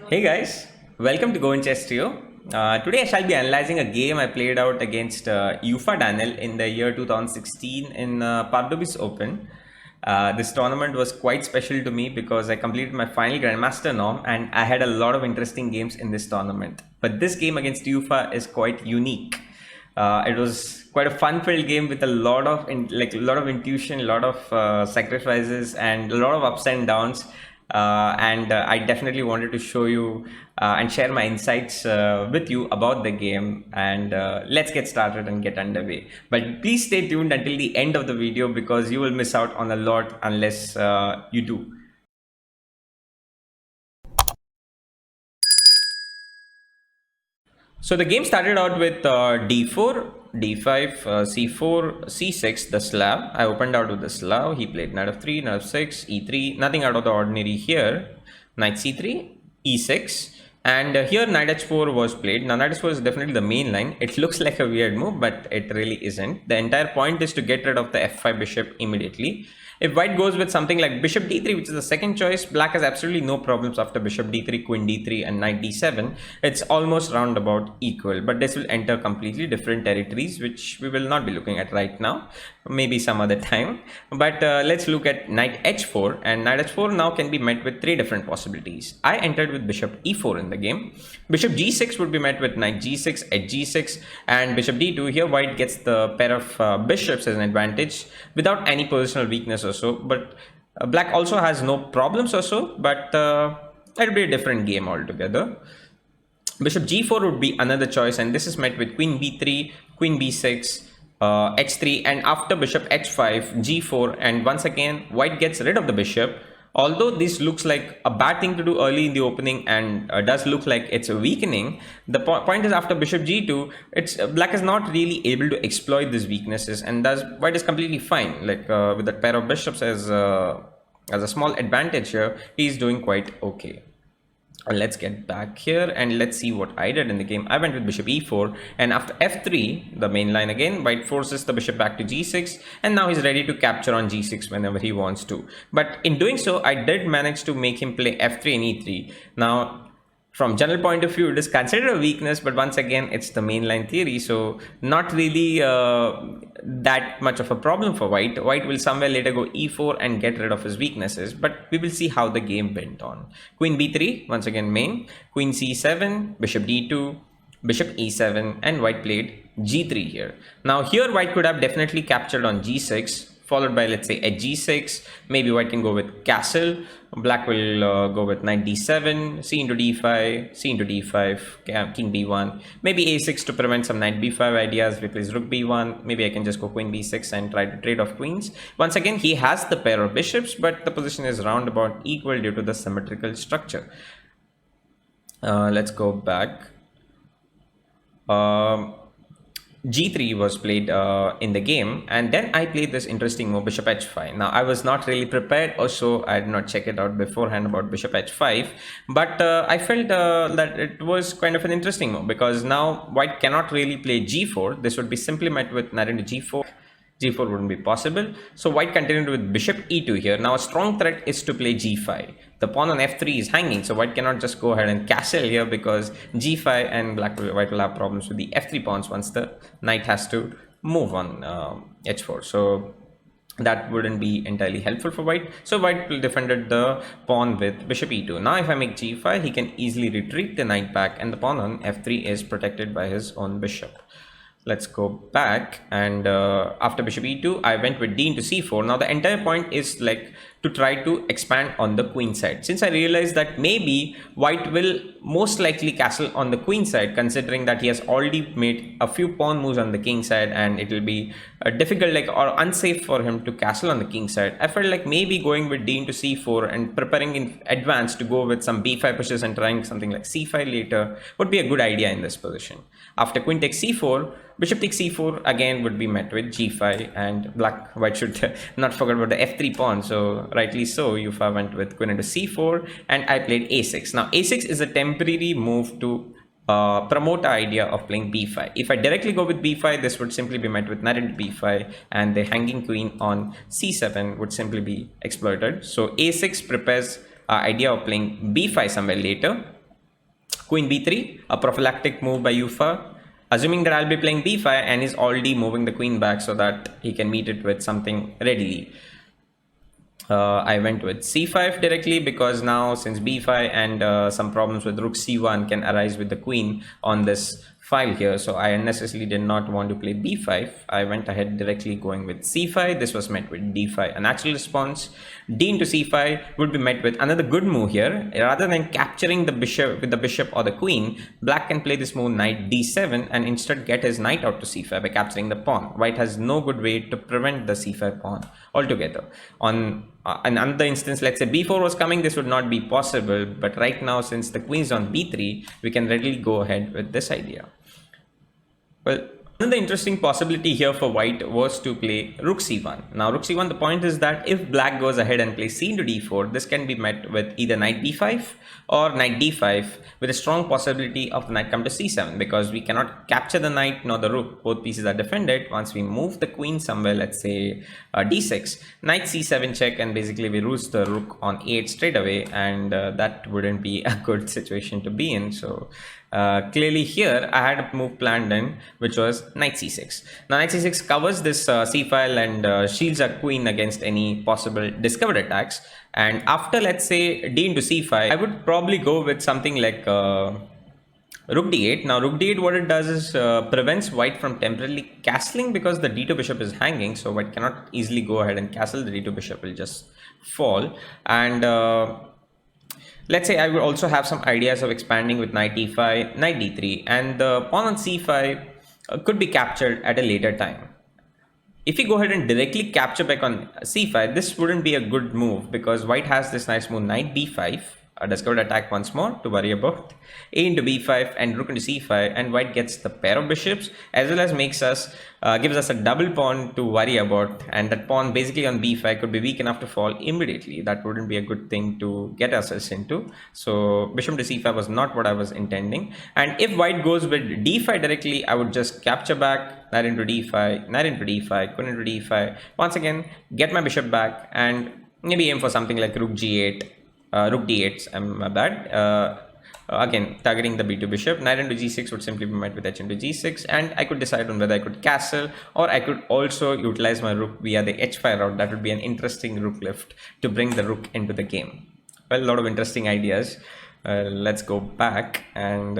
Hey guys, welcome to Go and Chess Trio. Today I shall be analyzing a game I played out against Yuffa Daniil in the year 2016 in Pardubice Open. This tournament was quite special to me because I completed my final Grandmaster norm and I had a lot of interesting games in this tournament. But this game against Yuffa is quite unique. It was quite a fun-filled game with a lot of intuition, a lot of sacrifices, and a lot of ups and downs. And I definitely wanted to show you and share my insights with you about the game. And let's get started and get underway. But please stay tuned until the end of the video because you will miss out on a lot unless you do. So the game started out with d4, d5, c4, c6, the Slav. I opened out with the Slav. He played knight f3, knight f6, e3. Nothing out of the ordinary here. Knight c3, e6. And here knight h4 was played. Now knight h4 is definitely the main line. It looks like a weird move, but it really isn't. The entire point is to get rid of the f5 bishop immediately. If white goes with something like bishop d3, which is the second choice, black has absolutely no problems after bishop d3, queen d3 and knight d7. It's almost roundabout equal, but this will enter completely different territories, which we will not be looking at right now, maybe some other time. But let's look at knight h4, and knight h4 now can be met with three different possibilities. I entered with bishop e4 in the game. Bishop g6 would be met with knight g6, at g6, and bishop d2. Here white gets the pair of bishops as an advantage without any positional weakness or so, but black also has no problems or so, but it'll be a different game altogether. Bishop g4 would be another choice, and this is met with queen b3, queen b6, h3, and after bishop h5, g4, and once again white gets rid of the bishop. Although this looks like a bad thing to do early in the opening and does look like it's a weakening, the point is after bishop g2, black is not really able to exploit these weaknesses, and thus white is completely fine. Like with that pair of bishops as a small advantage here, he's doing quite okay. Let's get back here and let's see what I did in the game. I went with bishop e4, and after f3, the main line again, white forces the bishop back to g6, and now he's ready to capture on g6 whenever he wants to. But in doing so, I did manage to make him play f3 and e3. Now, from general point of view, it is considered a weakness, but once again, it's the mainline theory, so not really that much of a problem for white. White will somewhere later go e4 and get rid of his weaknesses, but we will see how the game went on. Queen b3, once again main, queen c7, bishop d2, bishop e7, and white played g3 here. Now here white could have definitely captured on g6, followed by, let's say, at g6. Maybe white can go with castle. Black will go with knight d7, c into d5, c into d5, king b1. Maybe a6 to prevent some knight b5 ideas. Replace rook b1. Maybe I can just go queen b6 and try to trade off queens. Once again, he has the pair of bishops, but the position is roundabout equal due to the symmetrical structure. Let's go back. G3 was played in the game, and then I played this interesting move, bishop h5. Now I was not really prepared, or so I did not check it out beforehand about bishop h5, but I felt that it was kind of an interesting move because now white cannot really play g4. This would be simply met with knight into g4. G4 wouldn't be possible, so white continued with bishop e2 here. Now a strong threat is to play g5. The pawn on f3 is hanging, so white cannot just go ahead and castle here because g5 and white will have problems with the f3 pawns once the knight has to move on h4. So that wouldn't be entirely helpful for white. So white defended the pawn with bishop e2. Now if I make g5, he can easily retreat the knight back, and the pawn on f3 is protected by his own bishop. Let's go back, and after bishop e2, I went with d into c4. Now the entire point is like to try to expand on the queen side. Since I realized that maybe white will most likely castle on the queen side, considering that he has already made a few pawn moves on the king side, and it will be difficult or unsafe for him to castle on the king side. I felt like maybe going with d into c4 and preparing in advance to go with some b5 pushes and trying something like c5 later would be a good idea in this position. After queen takes c4, bishop takes c4 again would be met with g5, and white should not forget about the f3 pawn. So rightly so, Yuffa went with queen into c4, and I played a6. Now a6 is a temporary move to promote the idea of playing b5. If I directly go with b5, this would simply be met with knight into b5, and the hanging queen on c7 would simply be exploited. So a6 prepares idea of playing b5 somewhere later. Queen b3, a prophylactic move by Yuffa, assuming that I'll be playing b5, and he's already moving the queen back so that he can meet it with something readily. I went with c5 directly because now since b5 and some problems with rook c1 can arise with the queen on this file here, so I unnecessarily did not want to play b5. I went ahead directly going with c5. This was met with d5. A natural response, d into c5 would be met with another good move here. Rather than capturing the bishop with the bishop or the queen, black can play this move knight d7 and instead get his knight out to c5 by capturing the pawn. White has no good way to prevent the c5 pawn altogether. On another instance, let's say b4 was coming, this would not be possible, but right now since the queen is on b3, we can readily go ahead with this idea. Well, another interesting possibility here for white was to play rook c1. Now rook c1, the point is that if black goes ahead and plays c into d4, this can be met with either knight b5 or knight d5 with a strong possibility of the knight come to c7, because we cannot capture the knight nor the rook. Both pieces are defended. Once we move the queen somewhere, let's say d6, knight c7 check, and basically we lose the rook on e8 straight away, and that wouldn't be a good situation to be in. So clearly here I had a move planned in, which was knight c6. Now knight c6 covers this c file and shields our queen against any possible discovered attacks. And after, let's say, d into c5, I would probably go with something like rook d8. Now rook d8, what it does is prevents white from temporarily castling because the d2 bishop is hanging, so white cannot easily go ahead and castle. The d2 bishop will just fall. And let's say I would also have some ideas of expanding with knight e5, knight d3, and the pawn on c5 could be captured at a later time. If we go ahead and directly capture back on c5, this wouldn't be a good move because white has this nice move knight b5, a discovered attack once more to worry about, a into b5 and rook into c5, and white gets the pair of bishops as well as makes us gives us a double pawn to worry about, and that pawn basically on b5 could be weak enough to fall immediately. That wouldn't be a good thing to get ourselves into. So bishop to c5 was not what I was intending, and if white goes with d5 directly, I would just capture back, knight into d5, knight into d5, queen into d5, once again get my bishop back and maybe aim for something like rook g8, rook d8, my bad, again targeting the b2 bishop. Knight into g6 would simply be met with h into g6, and I could decide on whether I could castle or I could also utilize my rook via the h5 route. That would be an interesting rook lift to bring the rook into the game. Well, a lot of interesting ideas. Let's go back and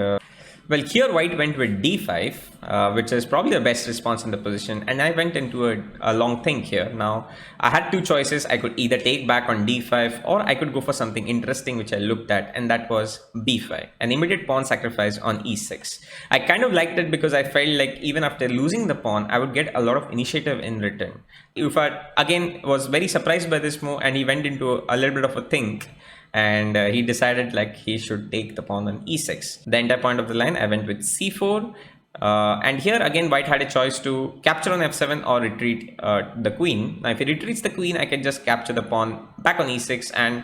well, here white went with d5, which is probably the best response in the position, and I went into a long think here. Now, I had two choices. I could either take back on d5 or I could go for something interesting which I looked at, and that was b5, an immediate pawn sacrifice on e6. I kind of liked it because I felt like even after losing the pawn, I would get a lot of initiative in return. Yuffa again was very surprised by this move, and he went into a little bit of a think. And he decided like he should take the pawn on e6. The entire point of the line, I went with c4. And here again, white had a choice to capture on f7 or retreat the queen. Now, if he retreats the queen, I can just capture the pawn back on e6. And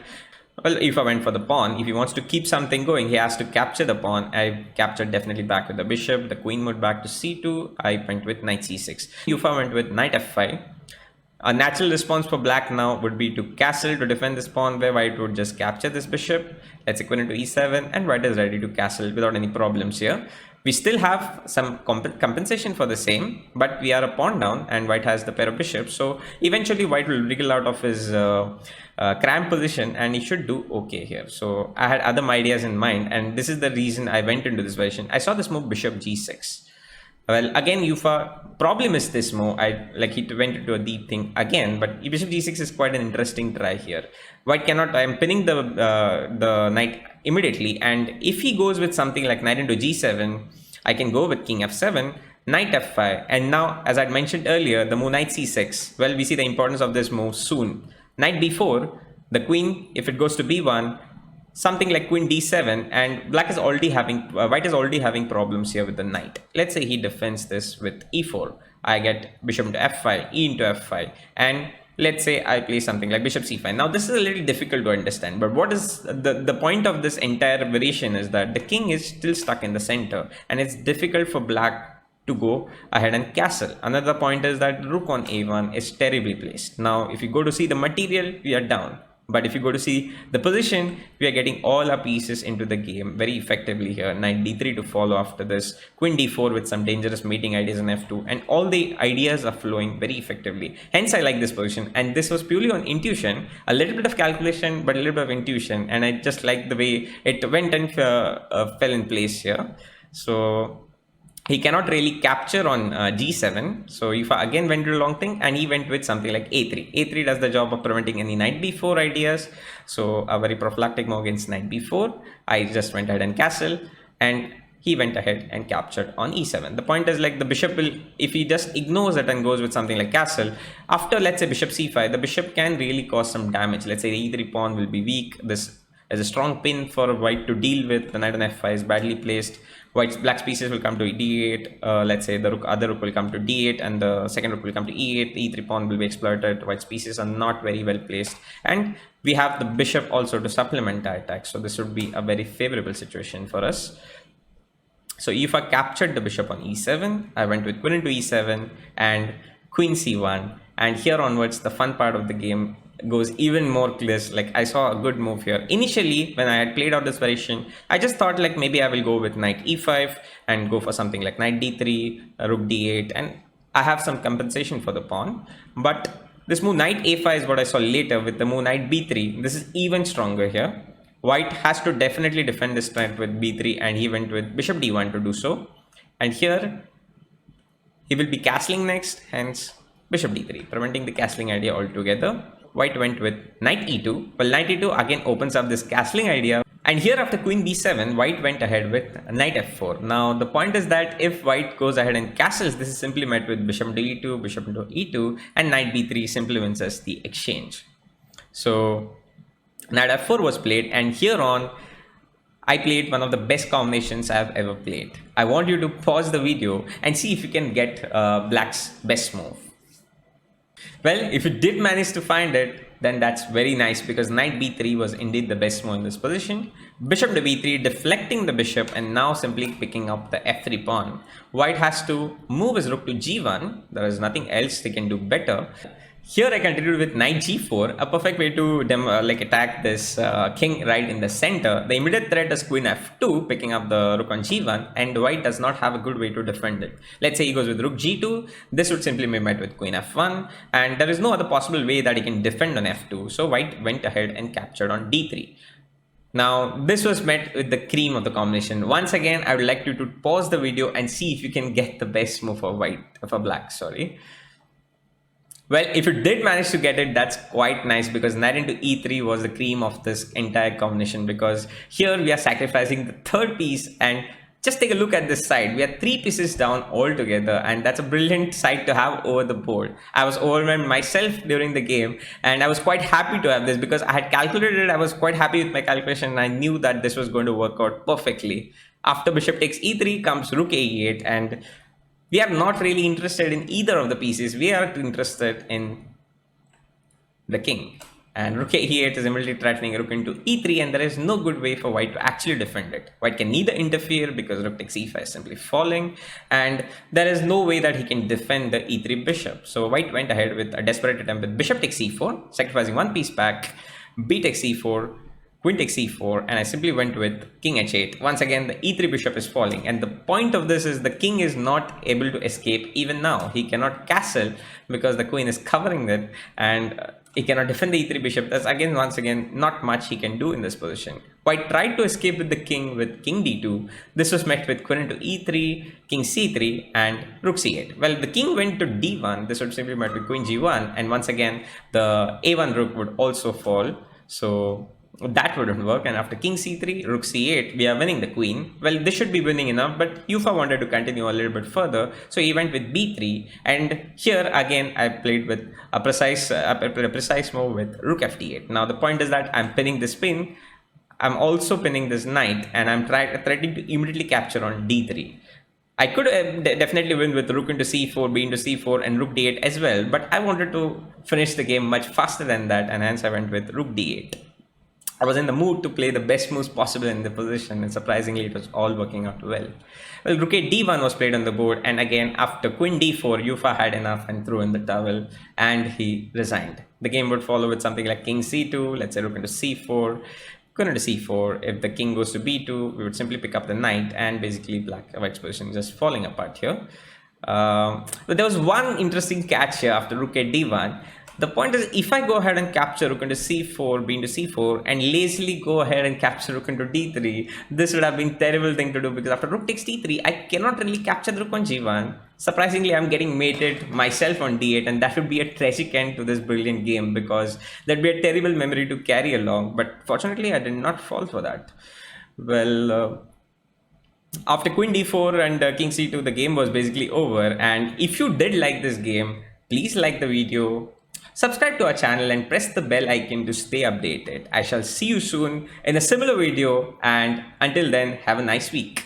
well, if I went for the pawn, if he wants to keep something going, he has to capture the pawn. I captured definitely back with the bishop. The queen moved back to c2. I went with knight c6. Yuffa went with knight f5. A natural response for black now would be to castle to defend this pawn, where white would just capture this bishop. Let's queen into e7, and white is ready to castle without any problems here. We still have some compensation for the same, but we are a pawn down and white has the pair of bishops. So eventually white will wriggle out of his cramped position and he should do okay here. So I had other ideas in mind, and this is the reason I went into this version. I saw this move bishop g6. Well, again, Yuffa probably missed this move. He went into a deep thing again, but bishop g6 is quite an interesting try here. White cannot. I am pinning the knight immediately, and if he goes with something like knight into g7, I can go with king f7, knight f5, and now, as I had mentioned earlier, the move knight c6. Well, we see the importance of this move soon. Knight b4, the queen, if it goes to b1. Something like queen d7, and white is already having problems here with the knight. Let's say he defends this with e4. I get bishop into f5, e into f5, and let's say I play something like bishop c5. Now this is a little difficult to understand, but what is the point of this entire variation is that the king is still stuck in the center, and it's difficult for black to go ahead and castle. Another point is that rook on a1 is terribly placed. Now if you go to see the material, we are down. But if you go to see the position, we are getting all our pieces into the game very effectively here. Knight d3 to follow after this, queen d4 with some dangerous mating ideas in f2, and all the ideas are flowing very effectively. Hence I like this position, and this was purely on intuition, a little bit of calculation but a little bit of intuition, and I just like the way it went and fell in place here. So he cannot really capture on g7, so Yuffa again went to a long thing, and he went with something like a3. a3 does the job of preventing any knight b4 ideas, so a very prophylactic move against knight b4. I just went ahead and castle, and he went ahead and captured on e7. The point is, like, the bishop will, if he just ignores it and goes with something like castle, after, let's say, bishop c5, the bishop can really cause some damage. Let's say the e3 pawn will be weak. This is a strong pin for white to deal with. The knight on f5 is badly placed. Black's pieces will come to d8. Let's say the other rook will come to d8, and the second rook will come to e8. The e3 pawn will be exploited. White's pieces are not very well placed, and we have the bishop also to supplement the attack. So this would be a very favorable situation for us. So Yuffa captured the bishop on e7. I went with queen into e7 and queen c1. And here onwards, the fun part of the game goes even more clear. Like, I saw a good move here. Initially, when I had played out this variation, I just thought like maybe I will go with knight e5 and go for something like knight d3, rook d8, and I have some compensation for the pawn. But this move knight a5 is what I saw later with the move knight b3. This is even stronger here. White has to definitely defend this knight with b3, and he went with bishop d1 to do so. And here he will be castling next, hence bishop d3, preventing the castling idea altogether. White went with knight e2. Well, knight e2 again opens up this castling idea. And here after queen b7, white went ahead with knight f4. Now the point is that if white goes ahead and castles, this is simply met with bishop d2, bishop into e2, and knight b3 simply wins us the exchange. So knight f4 was played, and here on I played one of the best combinations I've ever played. I want you to pause the video and see if you can get Black's best move. Well, if you did manage to find it, then that's very nice, because knight b3 was indeed the best move in this position. Bishop to b3, deflecting the bishop, and now simply picking up the f3 pawn. White has to move his rook to g1. There is nothing else he can do better. Here I continued with knight g4, a perfect way to attack this king right in the center. The immediate threat is queen f2, picking up the rook on g1, and white does not have a good way to defend it. Let's say he goes with rook g2, this would simply be met with queen f1, and there is no other possible way that he can defend on f2, so white went ahead and captured on d3. Now, this was met with the cream of the combination. Once again, I would like you to pause the video and see if you can get the best move for black, sorry. Well, if you did manage to get it, that's quite nice, because knight into e3 was the cream of this entire combination, because here we are sacrificing the third piece, and just take a look at this side. We are 3 pieces down altogether, and that's a brilliant side to have over the board. I was overwhelmed myself during the game, and I was quite happy to have this, because I had calculated it. I was quite happy with my calculation, and I knew that this was going to work out perfectly. After bishop takes e3 comes rook a8, and we are not really interested in either of the pieces. We are interested in the king. And rook a8 is immediately threatening rook into e3, and there is no good way for white to actually defend it. White can neither interfere, because rook takes e5 is simply falling, and there is no way that he can defend the e3 bishop. So white went ahead with a desperate attempt with bishop takes e4, sacrificing one piece back, b takes e4, queen takes e4, and I simply went with king h8. Once again, the e3 bishop is falling, and the point of this is the king is not able to escape even now. He cannot castle because the queen is covering it, and he cannot defend the e3 bishop. That's again, once again, not much he can do in this position. White tried to escape with the king with king d2. This was met with queen into e3, king c3, and rook c8. Well, the king went to d1. This would simply met with queen g1, and once again, the a1 rook would also fall. So that wouldn't work, and after king c3, rook c8, we are winning the queen. Well, this should be winning enough, but Yuffa wanted to continue a little bit further, so he went with b3, and here again I played with a precise move with rook fd8. Now the point is that I'm pinning this pin, I'm also pinning this knight, and I'm threatening to immediately capture on d3. I could definitely win with rook into c4, b into c4, and rook d8 as well, but I wanted to finish the game much faster than that, and hence I went with rook d8. I was in the mood to play the best moves possible in the position, and surprisingly, it was all working out well. Well, rook a d1 was played on the board, and again, after queen d4, Yuffa had enough and threw in the towel, and he resigned. The game would follow with something like king c2, let's say rook into c4, queen into c4. If the king goes to b2, we would simply pick up the knight, and basically white's position just falling apart here. But there was one interesting catch here after rook at d1. The point is, if I go ahead and capture rook into c4, b into c4, and lazily go ahead and capture rook into d3, this would have been a terrible thing to do, because after rook takes d3, I cannot really capture the rook on g1. Surprisingly, I'm getting mated myself on d8, and that would be a tragic end to this brilliant game, because that'd be a terrible memory to carry along. But fortunately, I did not fall for that. Well, after queen d4 and king c2, the game was basically over. And if you did like this game, please like the video, subscribe to our channel, and press the bell icon to stay updated. I shall see you soon in a similar video, and until then, have a nice week.